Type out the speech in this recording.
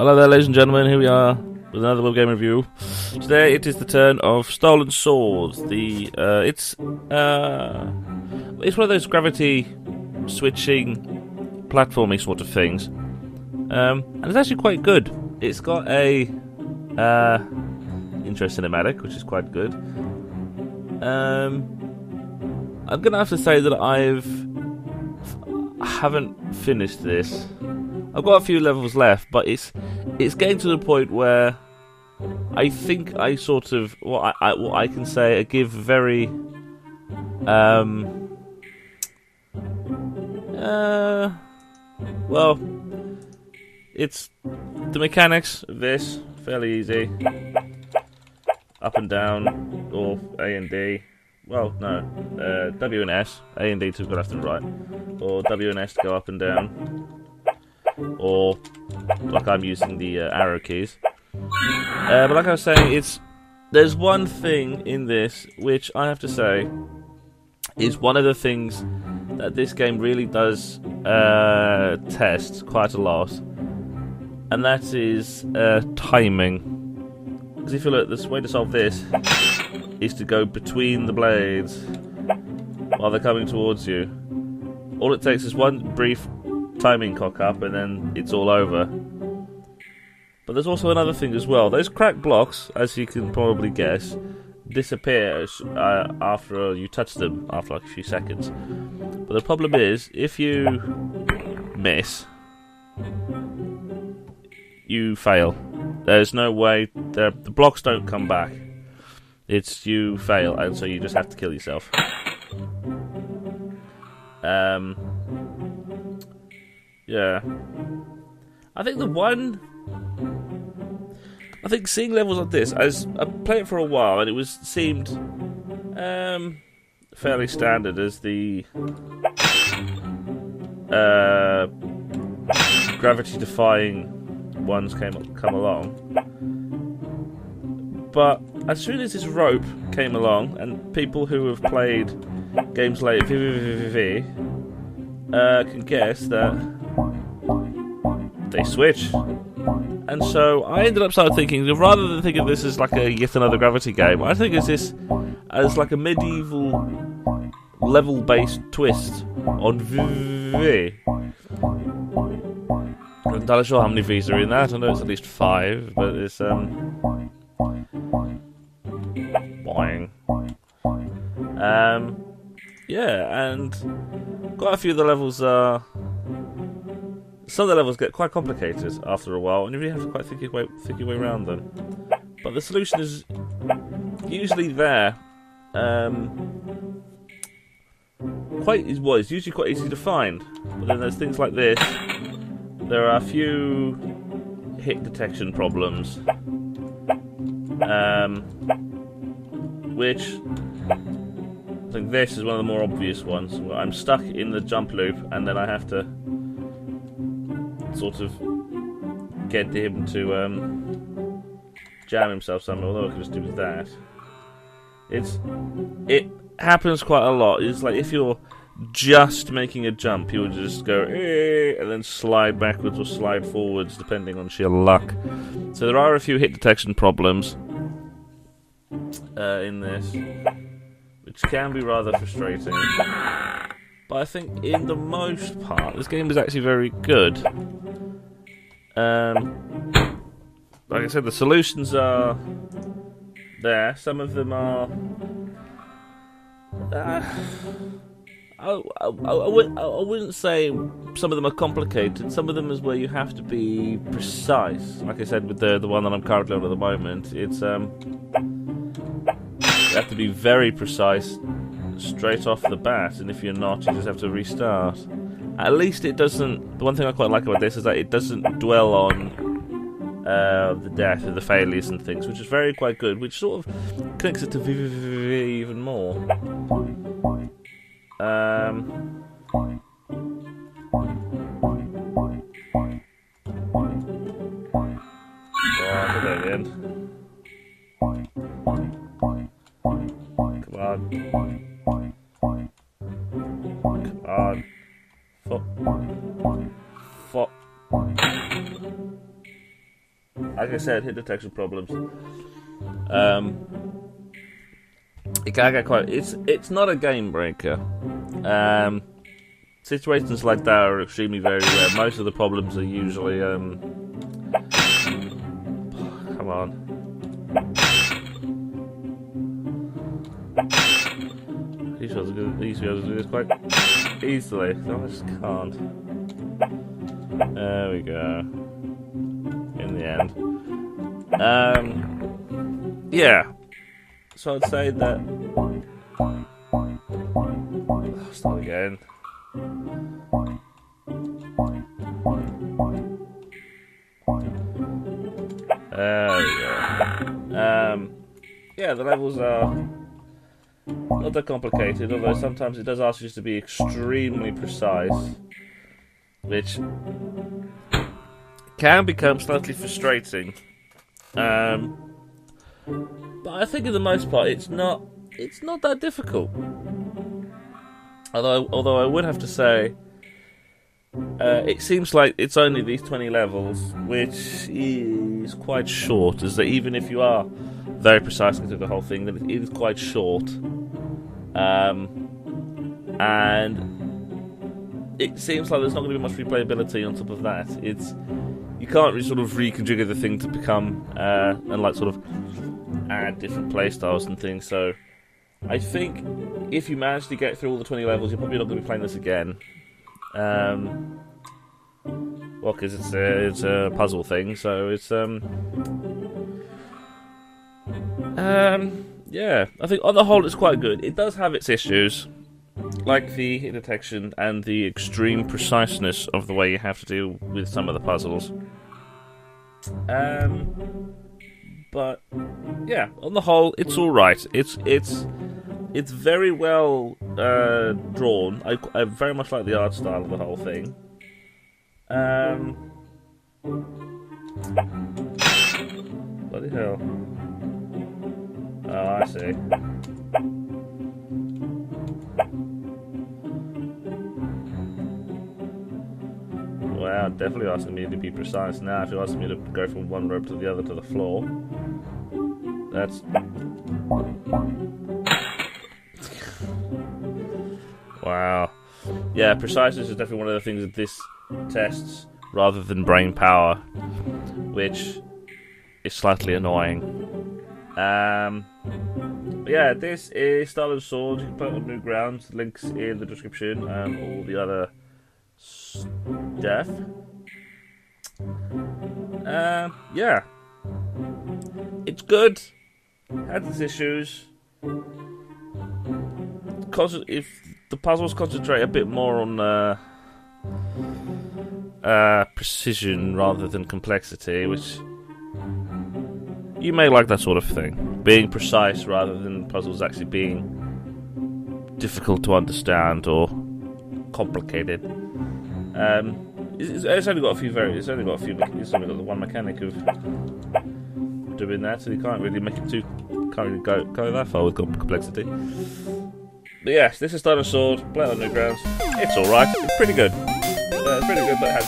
Hello there, ladies and gentlemen. Here we are with another web game review. Today it is the turn of Stolen Swords. It's one of those gravity switching platforming sort of things, and it's actually quite good. It's got a intro cinematic, which is quite good. I'm gonna have to say that I haven't finished this. I've got a few levels left, but it's getting to the point where I think I sort of what I can say I give very well, it's the mechanics of this fairly easy. Up and down, or A and D. Well, no, W and S. A and D to go left and right, or W and S to go up and down. Or like I'm using the arrow keys. But like I was saying, there's one thing in this which I have to say is one of the things that this game really does test quite a lot, and that is timing. Because if you look, the way to solve this is to go between the blades while they're coming towards you. All it takes is one brief timing cock up and then it's all over. But there's also another thing as well. Those cracked blocks, as you can probably guess, disappear after you touch them after like a few seconds. But the problem is, if you miss, you fail. There's no way, the blocks don't come back. It's you fail, and so you just have to kill yourself. Yeah. I think seeing levels like this, as I played it for a while, and it seemed fairly standard as the gravity defying ones come along. But as soon as this rope came along, and people who have played games like VVVV can guess that they switch. And so I ended up thinking, rather than think of this as like a yet another gravity game, I think of this as like a medieval level-based twist on VV. I'm not entirely sure how many V's are in that. I know it's at least 5, but it's boing. Yeah, and quite a few of the levels are. Some of the levels get quite complicated after a while, and you really have to quite think your way around them. But the solution is usually there. It's usually quite easy to find. But then there's things like this. There are a few hit detection problems, which I think this is one of the more obvious ones. Where I'm stuck in the jump loop, and then I have to sort of get him to jam himself somewhere, although I could just do that. It happens quite a lot. It's like if you're just making a jump, you would just go and then slide backwards or slide forwards depending on sheer luck. So there are a few hit detection problems in this, which can be rather frustrating. But I think in the most part, this game is actually very good. Like I said, the solutions are there. Some of them are. I wouldn't say some of them are complicated. Some of them is where you have to be precise. Like I said, with the one that I'm currently on at the moment, it's you have to be very precise straight off the bat, and if you're not, you just have to restart. At least it doesn't. The one thing I quite like about this is that it doesn't dwell on the death or the failures and things, which is quite good, which sort of connects it to VVV even more. To the end. Come on. Fuck. like I said, hit detection problems. It can get quite. It's not a game breaker. Situations like that are extremely very rare. Most of the problems are usually come on. These shots are able to do this quite easily. So I just can't. There we go. In the end. Yeah. So I'd say that. Start again. There we go. Yeah, the levels are not that complicated, although sometimes it does ask you to be extremely precise, which can become slightly frustrating. But I think, for the most part, it's not that difficult. Although I would have to say, it seems like it's only these 20 levels, which is quite short. Is that even if you are very precisely through the whole thing, then it is quite short. And it seems like there's not going to be much replayability on top of that. You can't really sort of reconfigure the thing to become and like sort of add different playstyles and things. So I think if you manage to get through all the 20 levels, you're probably not going to be playing this again. Well, because it's a puzzle thing, so it's yeah, I think on the whole it's quite good. It does have its issues, like the hit detection and the extreme preciseness of the way you have to deal with some of the puzzles. But yeah, on the whole, it's all right. It's very well drawn. I very much like the art style of the whole thing. Bloody hell! Oh, I see. Wow, definitely asking me to be precise now. If you're asking me to go from one rope to the other to the floor, that's wow. Yeah, preciseness is definitely one of the things that this tests, rather than brain power, which is slightly annoying. But yeah, this is Style and Sword. You can put it on Newgrounds. Links in the description and all the other stuff. Yeah, it's good. Has its issues. If the puzzles concentrate a bit more on precision rather than complexity, which you may like that sort of thing. Being precise rather than puzzles actually being difficult to understand or complicated. It's only got a few it's only got the one mechanic of doing that, so you can't really make it go that far with complexity. But yes, this is Style and Sword. Play it on Newgrounds. It's alright. It's pretty good. It's pretty good, but it has